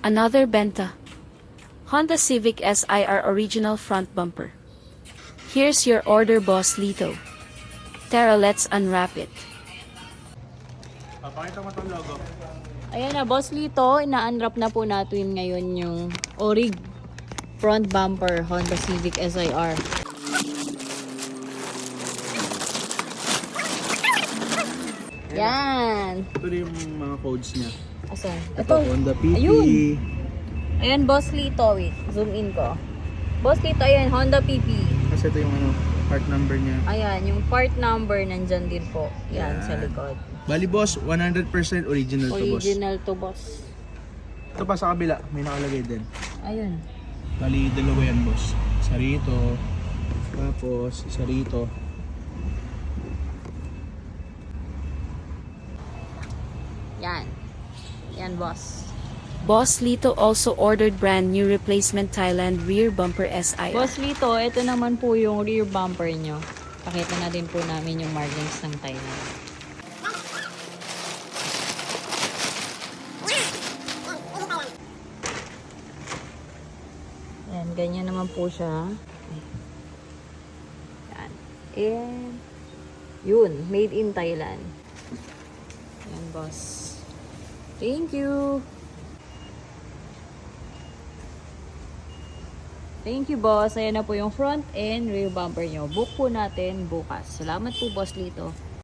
Another benta. Honda Civic SIR original front bumper. Here's your order, Boss Lito. Tara, let's unwrap it. Papakita mo itong logo. Ayan na, Boss Lito, ina-unwrap na po natin ngayon yung Orig front bumper Honda Civic SIR. Yan. Ito na yung mga codes niya. Asan? Ito, Honda PP. Ayun. Ayan, Boss Lito. Wait, zoom in ko. Boss Lito, ayan, Honda PP. Kasi ito yung part number niya. Ayan, yung part number nandyan din po. Yan, sa likod. Bali boss, 100% original to boss. Original to, boss. Ito pa sa kabila, may nakalagay din. Ayun. Bali, dalawa yan boss. Isa rito, tapos isa rito. Yan. Yan, boss. Boss Lito also ordered brand new replacement Thailand rear bumper SIR. Boss Lito, ito naman po yung rear bumper nyo. Pakita na din po namin yung margins ng Thailand. Yan, ganyan naman po siya. Yan. And, yun, made in Thailand. Yan, boss. Thank you. Thank you, boss. Ayan na po yung front and rear bumper nyo. Book po natin bukas. Salamat po, Boss Lito.